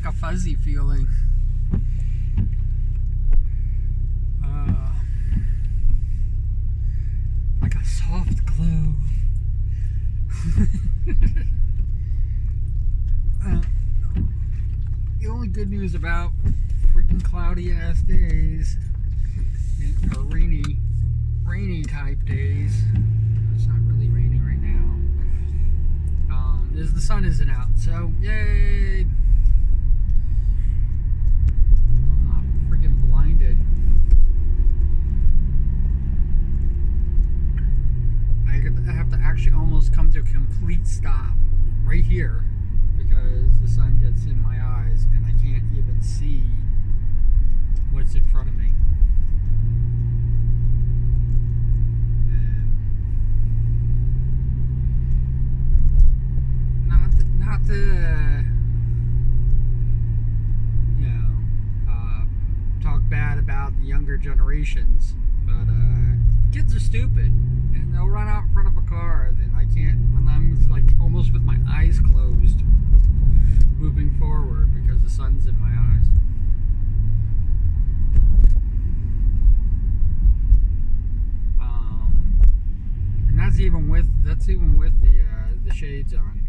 like a fuzzy feeling. Like a soft glow. The only good news about freaking cloudy ass days, or rainy type days, it's not really raining right now, is the sun isn't out, so yay. I'm not freaking blinded. I have to actually almost come to a complete stop right here because the sun gets in my eyes and I can't even see what's in front of me. And not to talk bad about the younger generations, but kids are stupid and they'll run out in front of a car. Then I can't, when I'm like almost with my eyes closed, moving forward because the sun's in my eyes. And that's even with the shades on.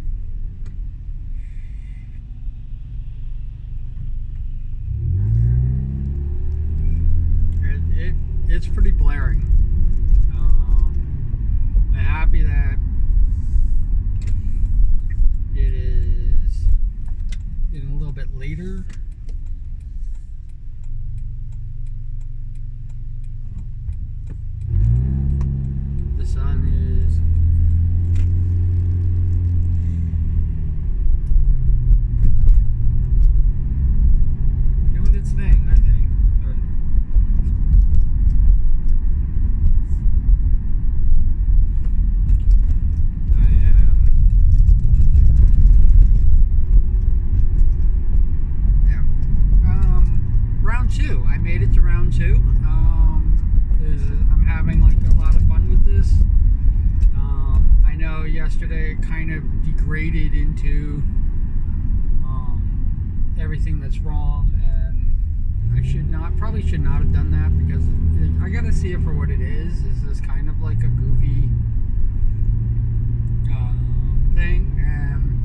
It's pretty blaring. I'm happy that it is getting a little bit later. The sun is doing its thing, I think. I made it to round 2. I'm having like a lot of fun with this. I know yesterday it kind of degraded into everything that's wrong, and I probably should not have done that because I gotta see it for what it is. This is kind of like a goofy thing, and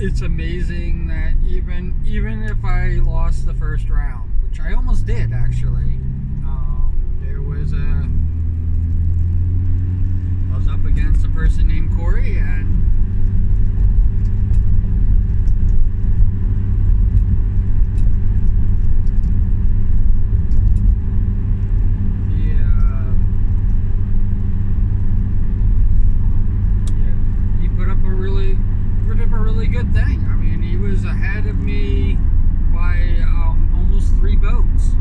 it's amazing that even if I lost the first round, which I almost did actually, I was up against a person named Corey, and he put up a really good thing. I mean, he was ahead of me by almost 3 votes.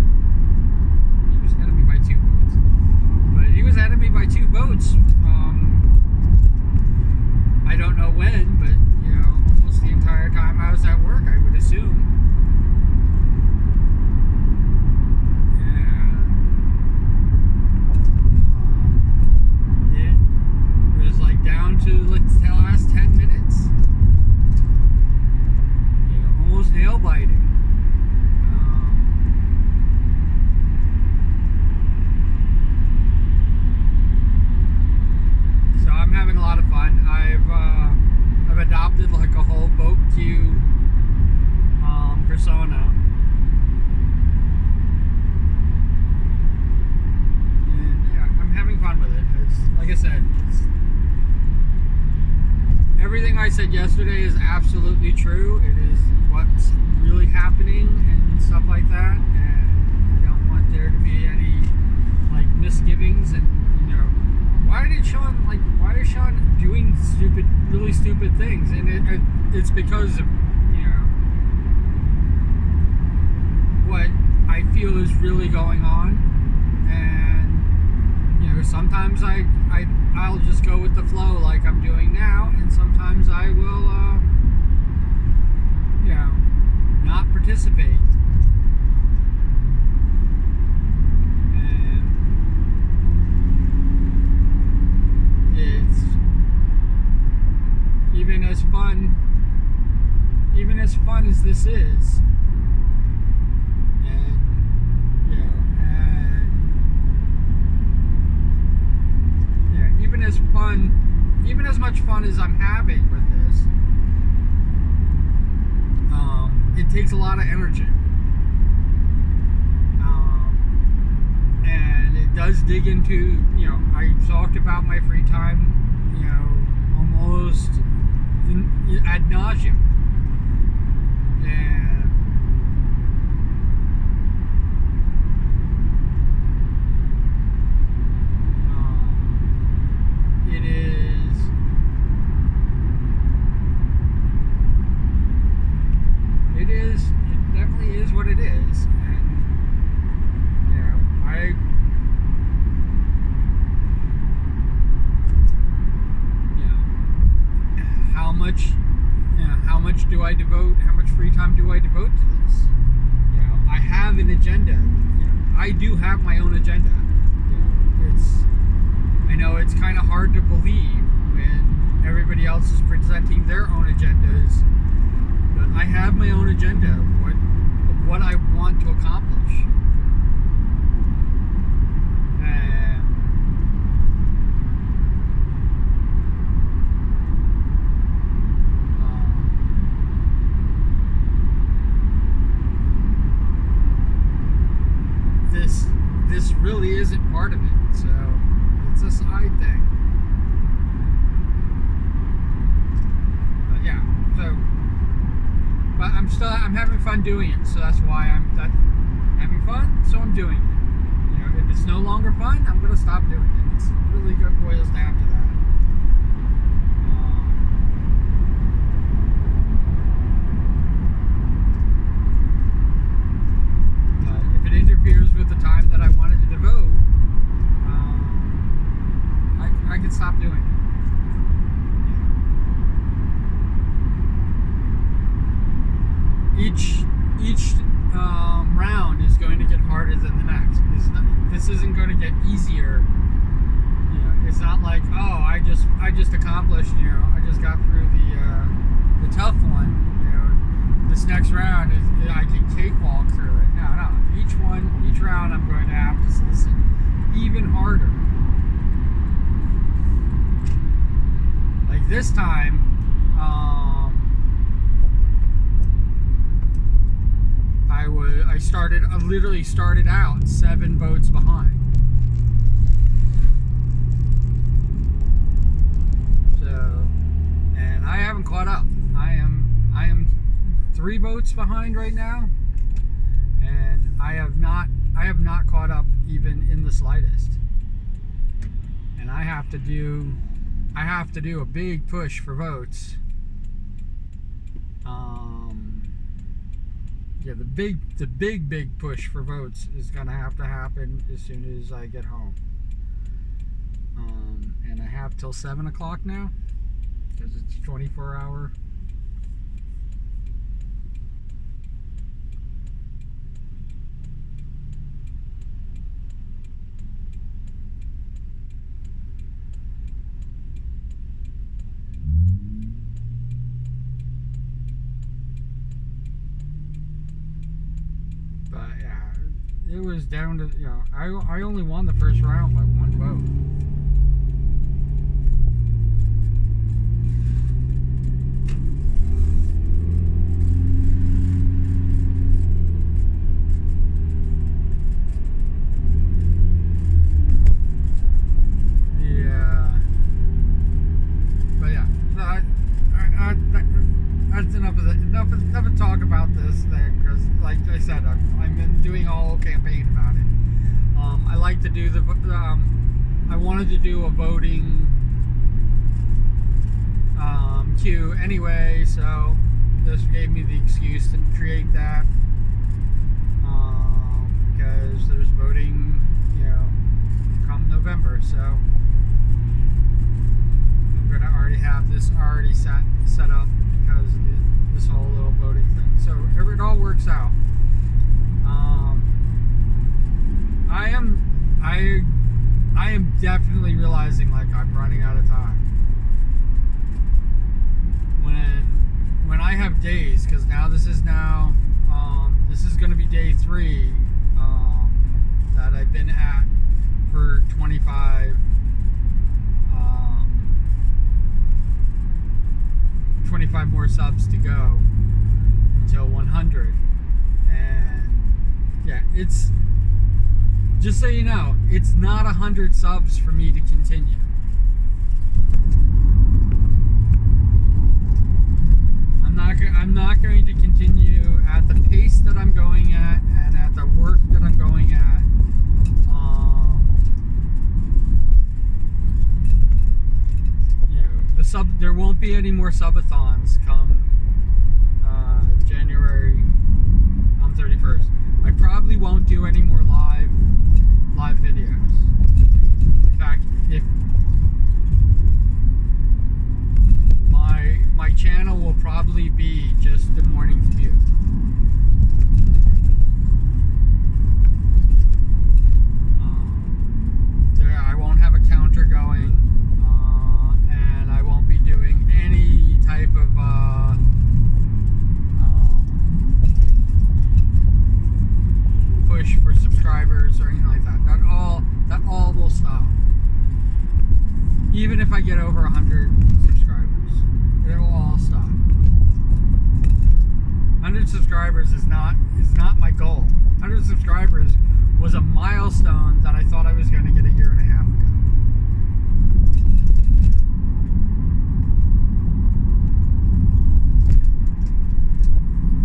He was ahead of me by 2 votes. But he was ahead of me by 2 votes. I don't know when, but almost the entire time I was at work, I would assume. And it was like down to like the last 10 minutes. Almost nail biting. So I'm having a lot of fun. I've adopted like a whole vote queue persona. And yeah, I'm having fun with it. It's, like I said, everything I said yesterday is absolutely true. It is what's really happening and stuff like that, and I don't want there to be any like misgivings. And why is Sean doing really stupid things? And it's because of what I feel is really going on. And sometimes I'll just go with the flow like I'm doing now, and sometimes I will not participate. And it's fun as this is, and even as much fun as I'm having with this, it takes a lot of energy, and it does dig into, I talked about my free time, almost ad nauseum, and it definitely is what it is, and how much free time do I devote to this? I have an agenda. I do have my own agenda. I know it's kind of hard to believe when everybody else is presenting their own agendas, but I have my own agenda of what I want to accomplish. This really isn't part of it, so it's a side thing. But yeah, but I'm having fun doing it, so that's why I'm having fun, so I'm doing it. If it's no longer fun, I'm gonna stop doing it. It's really good, boils down to that. But if it interferes with the time that I wanted to devote, I can stop doing it. Each round is going to get harder than the next. This isn't going to get easier. It's not like, oh, I just accomplished. I just got through the tough one. This next round is I can cakewalk through it. No. Each round I'm going to have to listen even harder. Like this time, I literally started out 7 votes behind. So, and I haven't caught up. I am 3 votes behind right now, and I have not caught up even in the slightest. And I have to do a big push for votes. The big push for votes is gonna have to happen as soon as I get home. And I have till 7 o'clock now, because it's 24-hour. But yeah, it was down to, I only won the first round by 1 vote. Enough of talk about this thing, because like I said, I've been doing a whole campaign about it. I like to do I wanted to do a voting queue anyway, so this gave me the excuse to create that, because there's voting, come November, so I'm gonna already have this already set up because of this whole little voting thing. So it all works out. I am definitely realizing like I'm running out of time. When I have days, because this is going to be day 3 that I've been at for 25 more subs to go until 100. And yeah, it's just so you know, it's not 100 subs for me to continue. I'm not going to continue at the pace that I'm going at and at the work that I'm going at. There won't be any more subathons come January 31st. I probably won't do any more live videos. In fact, if my channel will probably be just the morning commute. I won't have a counter going, and I won't be doing any type of push for subscribers or anything like that. That all will stop. Even if I get over 100 subscribers, it will all stop. 100 subscribers is not my goal. 100 subscribers was a milestone that I thought I was going to get a year and a half ago.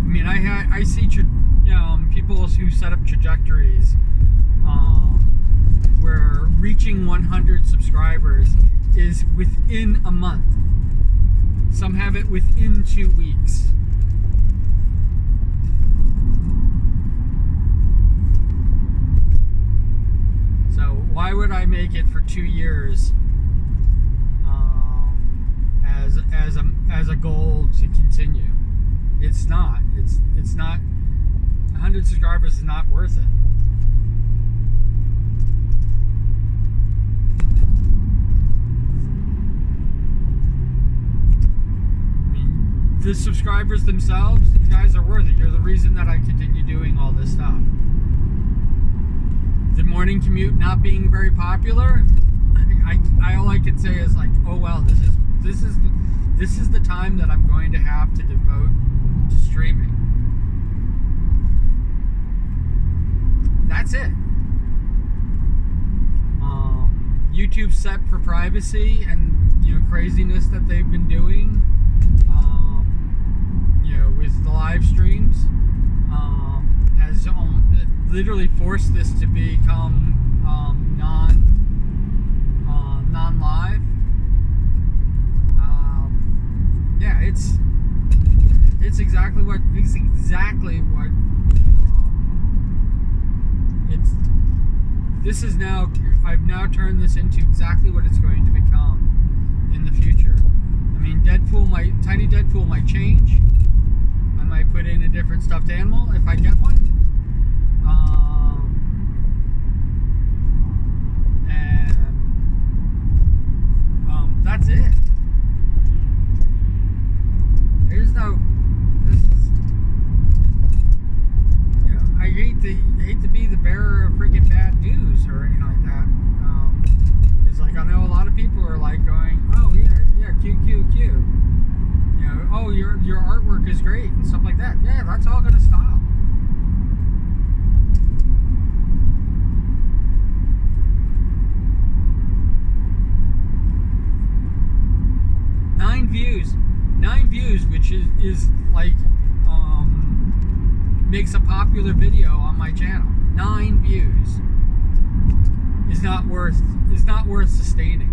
I mean, I see people who set up trajectories where reaching 100 subscribers is within a month. Some have it within 2 weeks. So why would I make it for 2 years as a goal to continue? It's not. It's not. 100 subscribers is not worth it. The subscribers themselves, you guys are worth it. You're the reason that I continue doing all this stuff. The morning commute not being very popular, all I can say is like, oh well, this is the time that I'm going to have to devote to streaming. That's it. YouTube's set for privacy and craziness that they've been doing. With the live streams, has literally forced this to become non-live. Yeah, it's exactly what I've now turned this into exactly what it's going to become in the future. I mean, Tiny Deadpool might change. I might put in a different stuffed animal if I get one. That's it. I hate to be the bearer of freaking bad news or anything like that. It's like I know a lot of people are like going, oh yeah, Q. Oh, your artwork is great and stuff like that. Yeah, that's all gonna stop. Nine views, which is like makes a popular video on my channel. 9 views is not worth sustaining.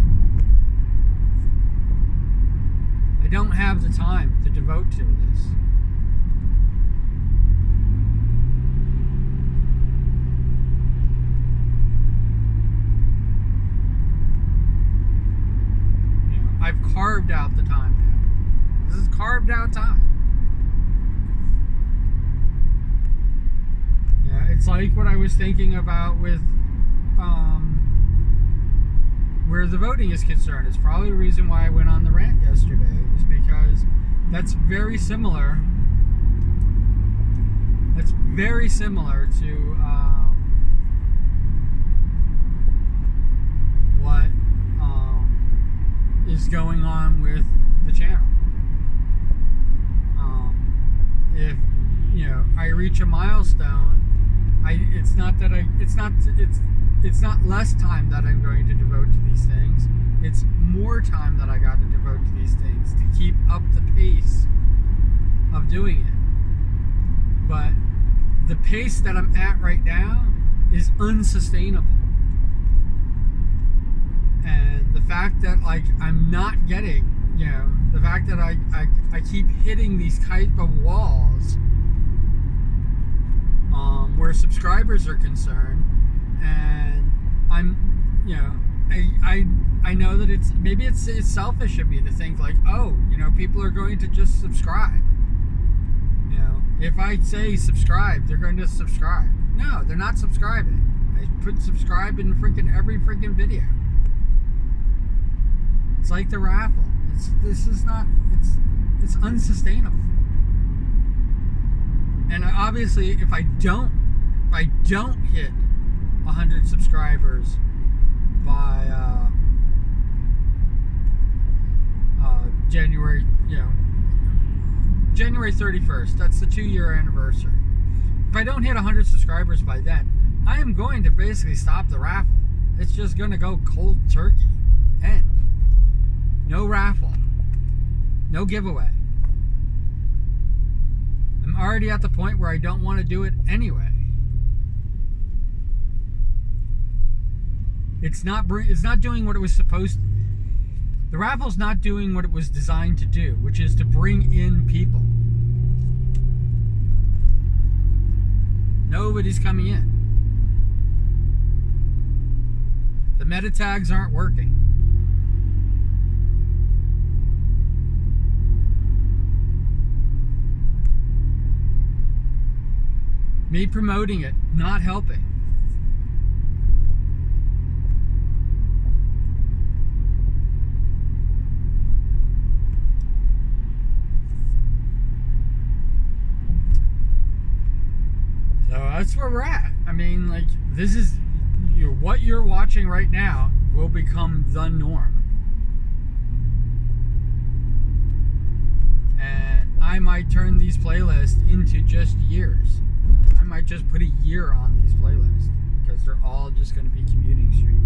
I don't have the time to devote to this. I've carved out the time now. This is carved out time. Yeah, it's like what I was thinking about with where the voting is concerned. It's probably the reason why I went on the rant yesterday, is because That's very similar. That's very similar to what is going on with the channel. If I reach a milestone, it's not less time that I'm going to devote to these things. It's more time that I got to devote to these things to keep up the pace of doing it. But the pace that I'm at right now is unsustainable. And the fact that I'm not getting, the fact that I keep hitting these type of walls where subscribers are concerned, and I'm, I know that maybe it's selfish of me to think people are going to just subscribe. If I say subscribe, they're going to subscribe. No, they're not subscribing. I put subscribe in every freaking video. It's like the raffle. It's unsustainable. And obviously, if I don't hit 100 subscribers by January 31st, that's the 2-year anniversary. If I don't hit 100 subscribers by then, I am going to basically stop the raffle. It's just going to go cold turkey. End. No raffle. No giveaway. I'm already at the point where I don't want to do it anyway. It's not doing what it was supposed to. The raffle's not doing what it was designed to do, which is to bring in people. Nobody's coming in. The meta tags aren't working. Me promoting it, not helping. So that's where we're at. I mean, this is what you're watching right now will become the norm. And I might turn these playlists into just years. I might just put a year on these playlists because they're all just going to be commuting streams.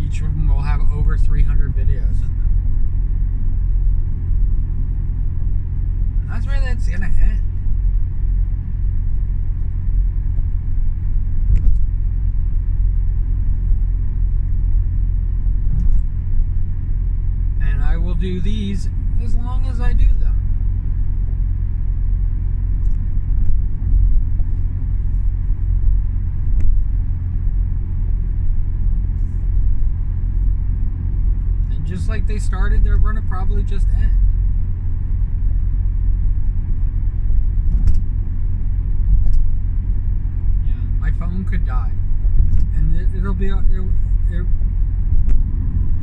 Each of them will have over 300 videos in them. And that's where that's going to end. And I will do these as long as I do them. Just like they started, they're going to probably just end. Yeah, my phone could die, and it'll be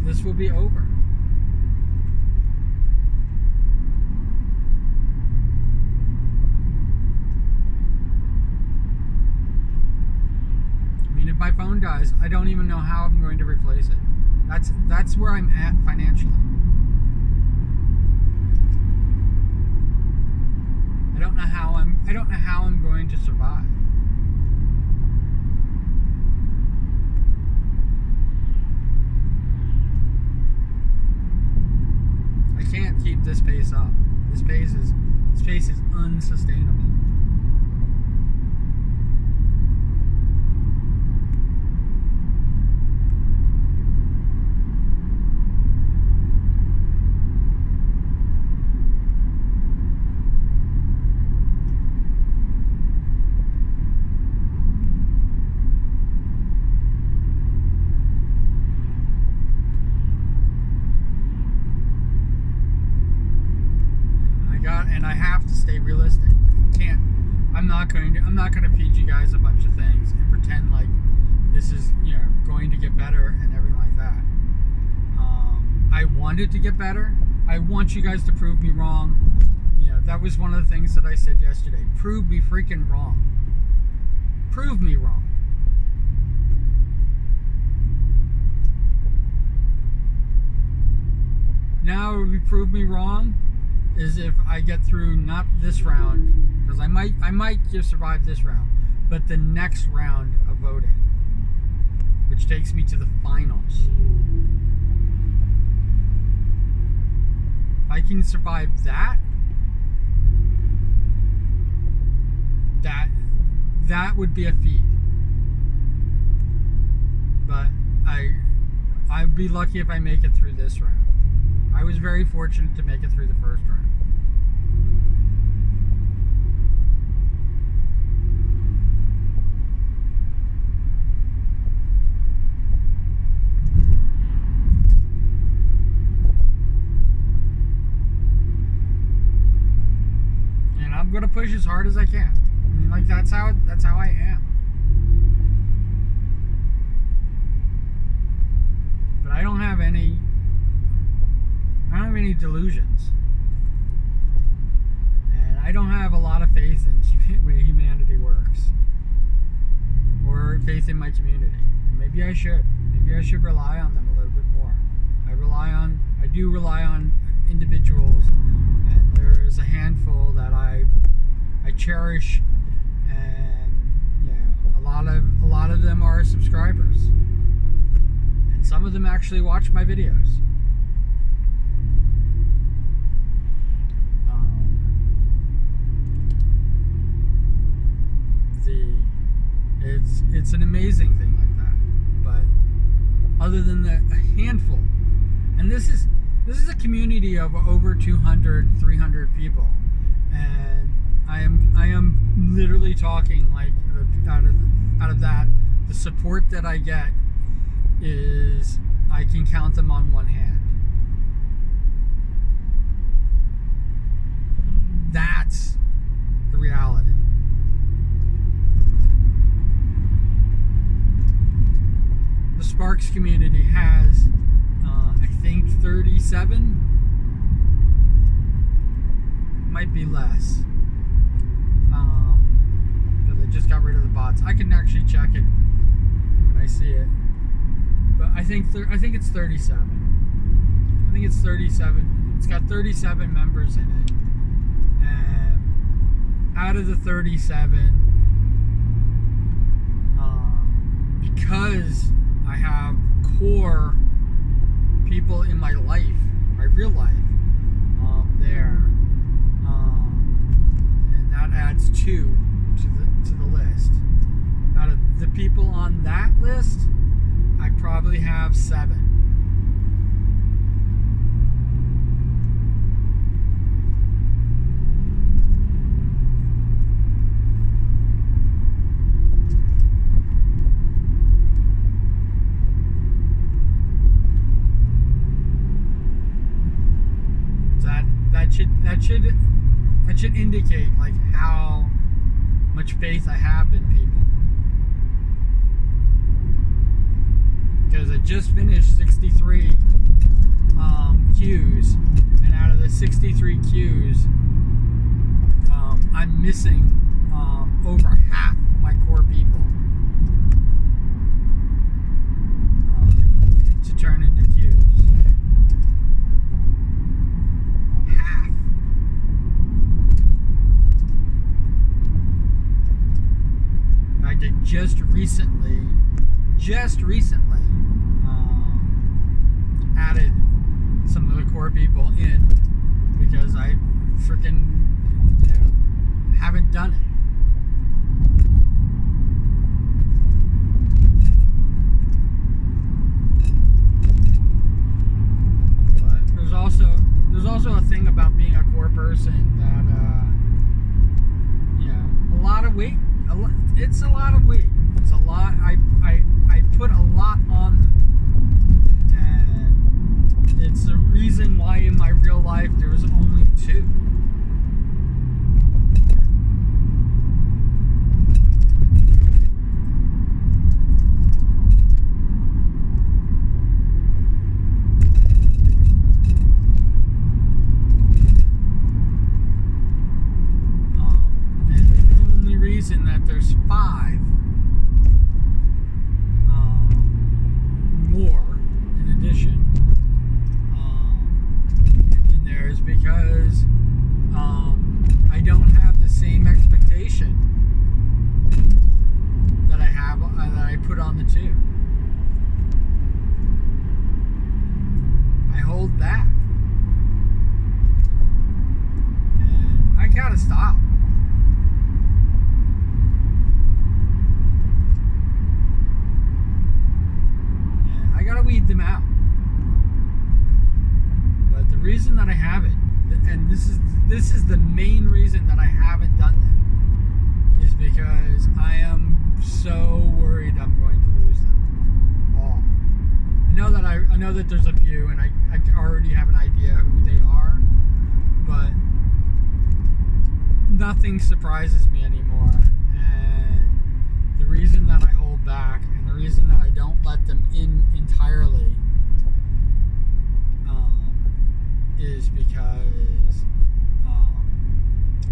this will be over. I mean, if my phone dies, I don't even know how I'm going to replace it. That's where I'm at financially. I don't know how I'm going to survive. I can't keep this pace up. This pace is unsustainable. And I have to stay realistic. I'm not going to feed you guys a bunch of things and pretend like this is, going to get better and everything like that. I want it to get better. I want you guys to prove me wrong. That was one of the things that I said yesterday. Prove me freaking wrong. Prove me wrong. Now, if you prove me wrong, is if I get through not this round, because I might just survive this round, but the next round of voting, which takes me to the finals. If I can survive that would be a feat. But I'd be lucky if I make it through this round. I was very fortunate to make it through the first round. And I'm gonna push as hard as I can. I mean, like that's how I am. But I don't have any delusions. And I don't have a lot of faith in the way humanity works. Or faith in my community. And maybe I should. Maybe I should rely on them a little bit more. I do rely on individuals, and there is a handful that I cherish, and a lot of them are subscribers. And some of them actually watch my videos. It's an amazing thing like that. But other than that, a handful, and this is a community of over 200, 300 people, and I am literally talking like out of that, the support that I get is I can count them on one hand. That's the reality. The Sparks community has, I think, 37. Might be less. Because I just got rid of the bots. I can actually check it when I see it. But I think it's 37. I think it's 37. It's got 37 members in it. And out of the 37, because I have core people in my life, my real life, there, and that adds 2 to the list. Out of the people on that list, I probably have 7. That should indicate like how much faith I have in people. Because I just finished 63 queues, and out of the 63 queues, I'm missing over half my core people to turn into queues. Just recently added some of the core people in because I freaking haven't done it. But there's also a thing about being a core person that a lot of weight. It's a lot of weight. It's a lot. I put a lot on them, and it's the reason why in my real life there was only 2. weed them out. But the reason that I haven't, and this is the main reason that I haven't done that, is because I am so worried I'm going to lose them all. I know that there's a few, and I already have an idea who they are, but nothing surprises me anymore. And the reason that I hold back, and the reason that I don't let them in entirely, is because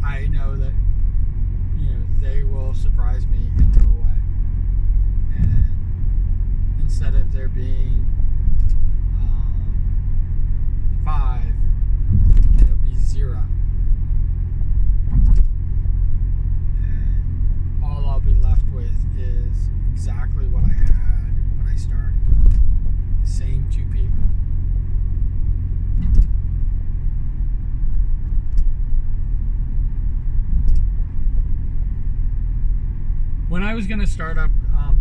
I know that they will surprise me and go away. And instead of there being 5, it'll be 0. And all I'll be left with is exactly what I had when I started. The same 2 people. When I was going to start up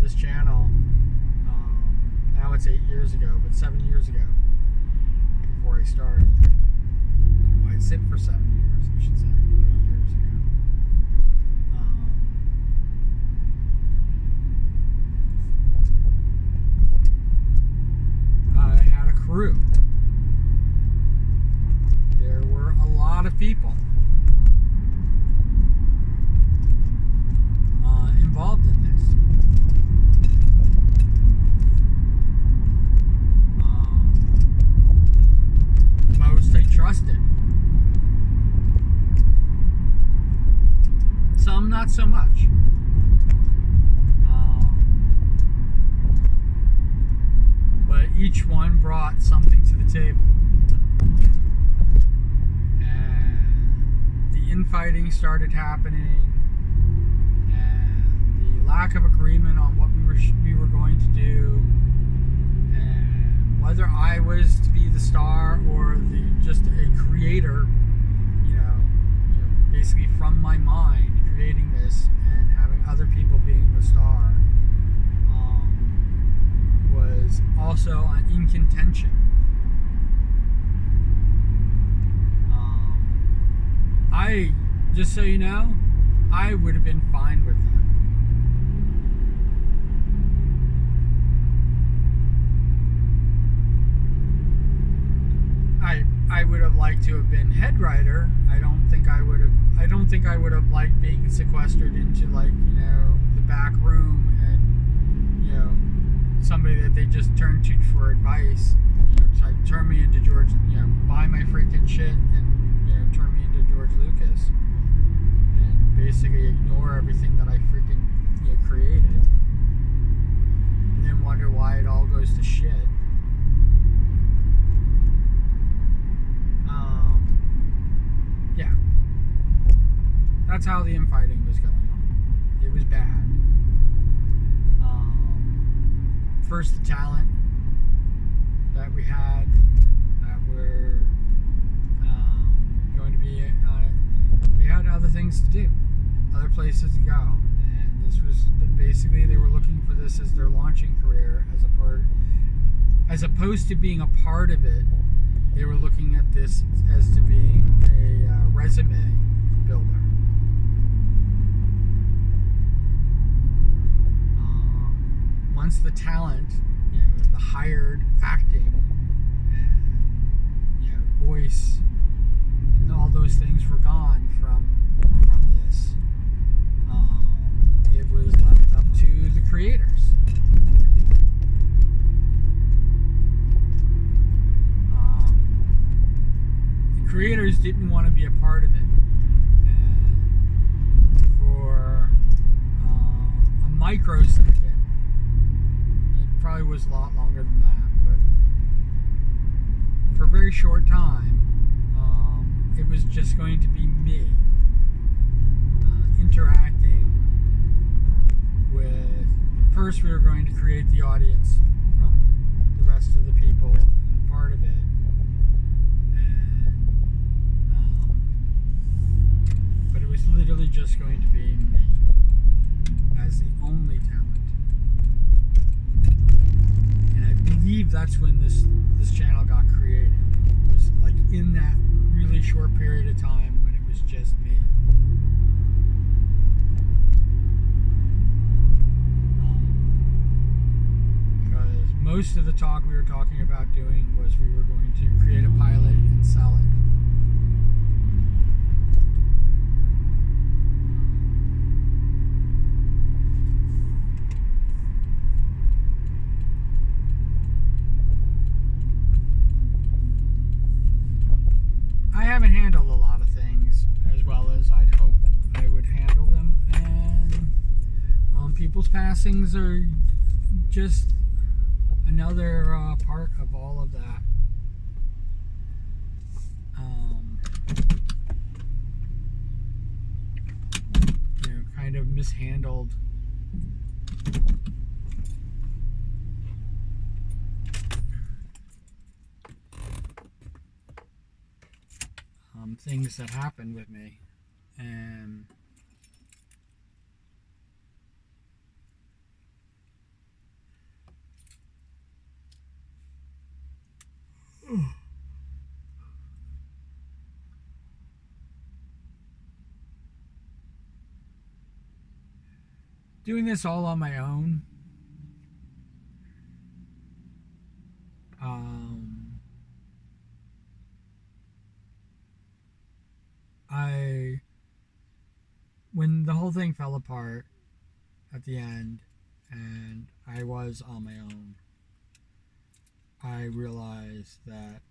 this channel, now it's 8 years ago, but 7 years ago, before I started, well, I'd sit for 7 years, I should say, 8 years ago. I had a crew. There were a lot of people involved in this. Most I trusted. Some not so much. But each one brought something to the table. And the infighting started happening. Lack of agreement on what we were going to do, and whether I was to be the star or just a creator, basically from my mind creating this and having other people being the star, was also in contention. Just so you know, I would have been fine with that. I would have liked to have been head writer. I don't think I would have liked being sequestered into the back room and somebody that they just turn to for advice. Turn me into George, buy my freaking shit and turn me into George Lucas and basically ignore everything that I freaking created and then wonder why it all goes to shit. Yeah, that's how the infighting was going on. It was bad. First, the talent that we had that were going to be on it, they had other things to do, other places to go, and this was basically they were looking for this as their launching career as opposed to being a part of it. They were looking at this as to being a resume builder. Once the talent, the hired acting and voice and all those things were gone from this, it was left up to the creators. Creators didn't want to be a part of it, and for a microsecond, it probably was a lot longer than that, but for a very short time, it was just going to be me interacting with. First, we were going to create the audience from the rest of the people and part of it. But it was literally just going to be me as the only talent. And I believe believe that's when this channel got created. It was like in that really short period of time when it was just me. Because most of the talk we were talking about doing was we were going to create a pilot and sell it. I haven't handled a lot of things as well as I'd hoped I would handle them, and people's passings are just another part of all of that. Kind of mishandled. Things that happened with me, and doing this all on my own. When the whole thing fell apart at the end and I was on my own, I realized that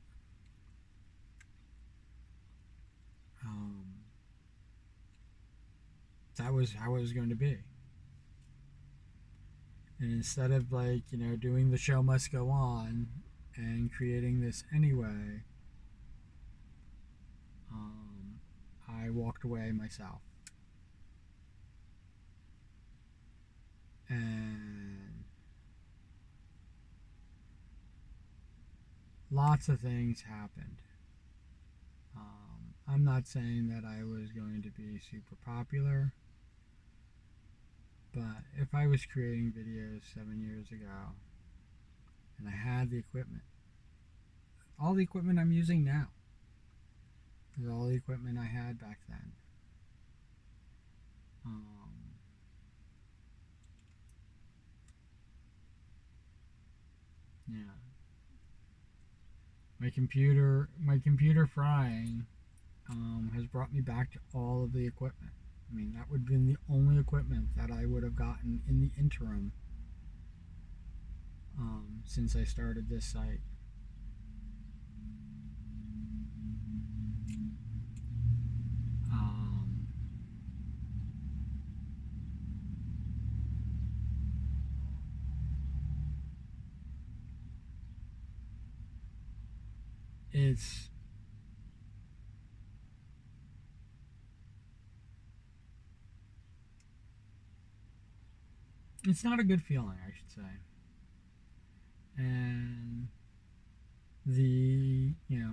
that was how it was going to be. And instead of doing the show must go on and creating this anyway, I walked away myself. And lots of things happened. I'm not saying that I was going to be super popular, but if I was creating videos 7 years ago and I had the equipment, all the equipment I'm using now is all the equipment I had back then. Yeah. My computer frying has brought me back to all of the equipment. I mean, that would have been the only equipment that I would have gotten in the interim since I started this site. It's not a good feeling, I should say. And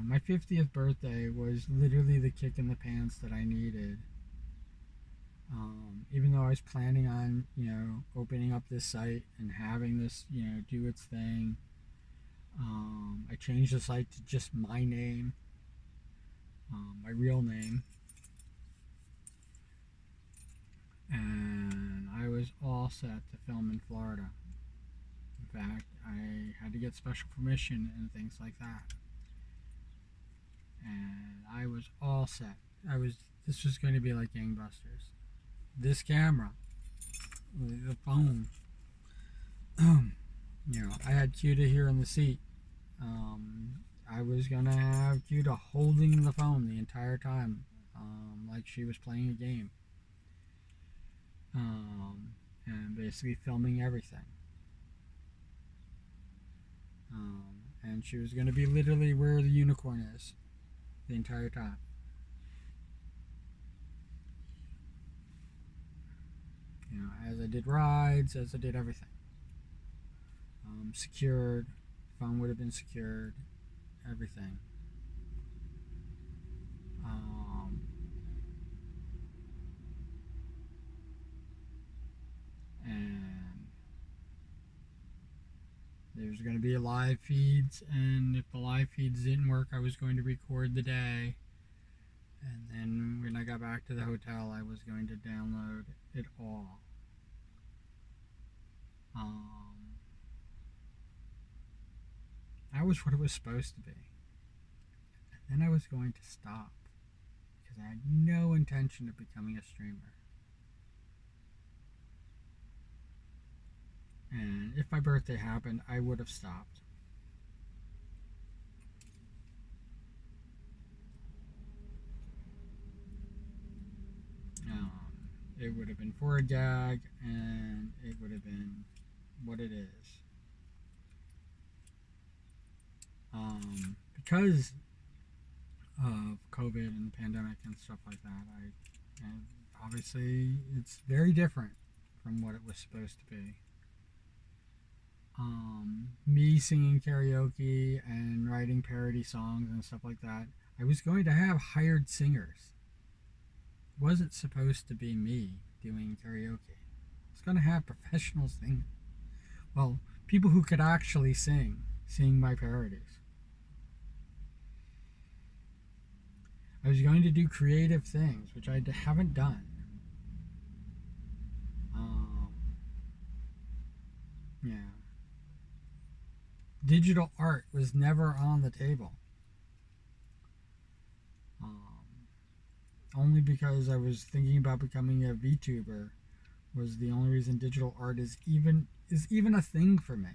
my 50th birthday was literally the kick in the pants that I needed. Even though I was planning on, opening up this site and having this, do its thing, I changed the site to just my name, my real name, and I was all set to film in Florida. In fact, I had to get special permission and things like that. And I was all set. This was going to be like gangbusters. This camera, the phone, I had Cuda here in the seat. I was going to have Cuda holding the phone the entire time, like she was playing a game. And basically filming everything. And she was going to be literally where the unicorn is the entire time. As I did rides, as I did everything. Secured, phone would have been secured, everything. And There's going to be live feeds, and if the live feeds didn't work, I was going to record the day. And then when I got back to the hotel, I was going to download it all. That was what it was supposed to be. And then I was going to stop because I had no intention of becoming a streamer. And if my birthday happened, I would have stopped. It would have been for a gag, and it would have been what it is. Because of COVID and the pandemic and stuff like that, and obviously it's very different from what it was supposed to be. Me singing karaoke and writing parody songs and stuff like that, I was going to have hired singers. It wasn't supposed to be me doing karaoke. I was going to have professional singers. Well, people who could actually sing my parodies. I was going to do creative things, which I haven't done. Yeah. Digital art was never on the table. Only because I was thinking about becoming a VTuber was the only reason digital art is even a thing for me.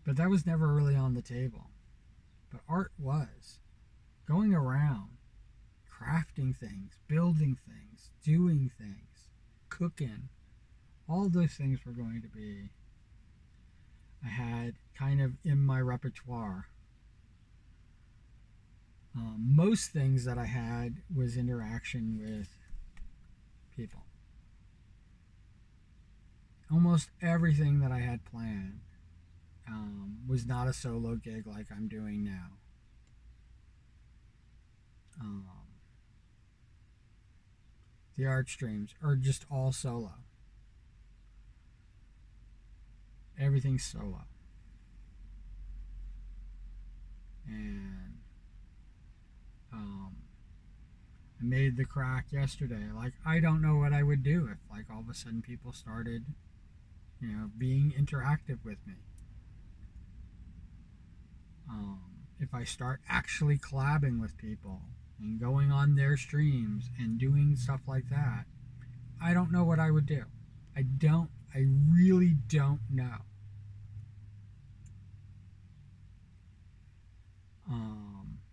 But that was never really on the table. But art was. Going around, crafting things, building things, doing things, cooking, all those things were going to be, I had kind of in my repertoire. Most things that I had was interaction with people. Almost everything that I had planned was not a solo gig like I'm doing now. The art streams are just all solo. Everything's solo. And I made the crack yesterday. Like, I don't know what I would do if, like, all of a sudden people started, being interactive with me. If I start actually collabing with people and going on their streams and doing stuff like that, I don't know what I would do. I really don't know.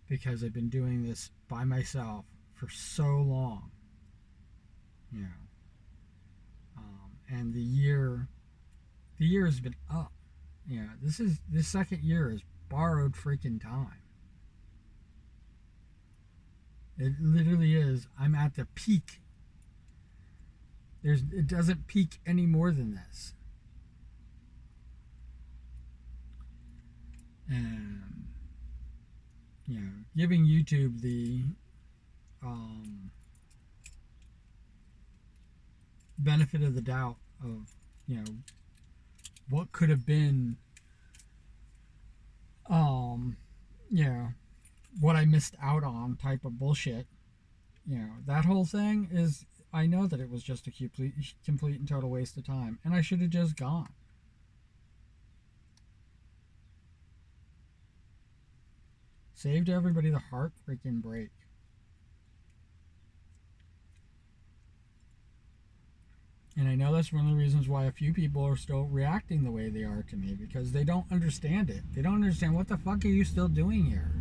Because I've been doing this by myself for so long, and the year has been up. This second year is borrowed freaking time. It literally is. I'm at the peak. It doesn't peak any more than this. And giving YouTube the benefit of the doubt of what could have been, what I missed out on type of bullshit. That whole thing is, I know that it was just a complete and total waste of time, and I should have just gone. Saved everybody the heart freaking break. And I know that's one of the reasons why a few people are still reacting the way they are to me, because they don't understand it. They don't understand, what the fuck are you still doing here?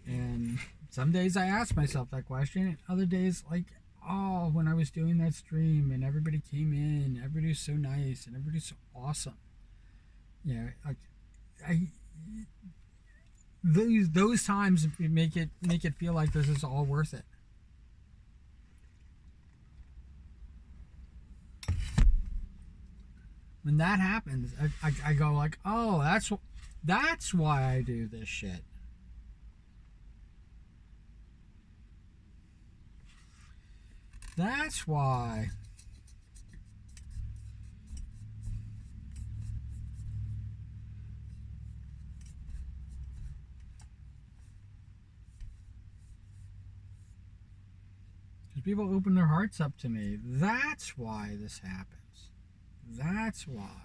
And some days I ask myself that question, and other days, like, when I was doing that stream and everybody came in, everybody was so nice and everybody's so awesome. Those times make it feel like this is all worth it. When that happens, I go like, That's why I do this shit. That's why. Because people open their hearts up to me. That's why this happens. That's why.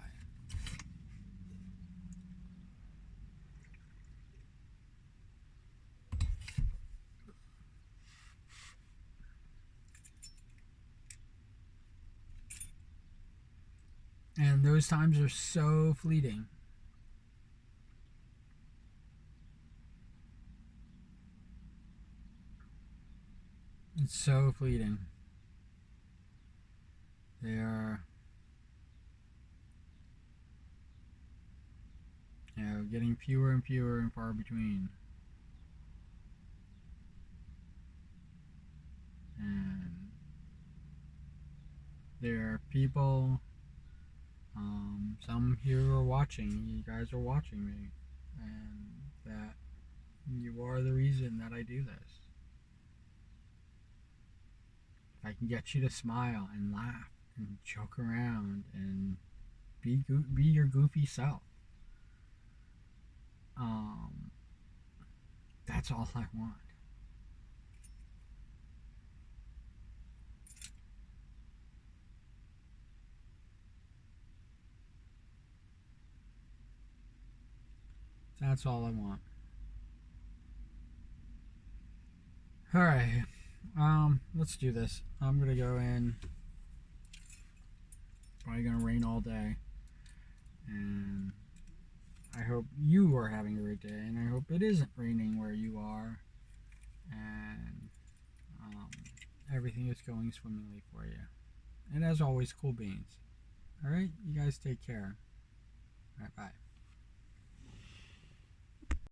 And those times are so fleeting. It's so fleeting. They are, getting fewer and fewer and far between. And there are people, some here are watching. You guys are watching me, and that you are the reason that I do this. If I can get you to smile and laugh and joke around and be your goofy self, that's all I want. That's all I want. All right, let's do this. I'm gonna go in. Probably gonna rain all day, and I hope you are having a great day, and I hope it isn't raining where you are, and everything is going swimmingly for you. And as always, cool beans. All right, you guys take care. All right, bye.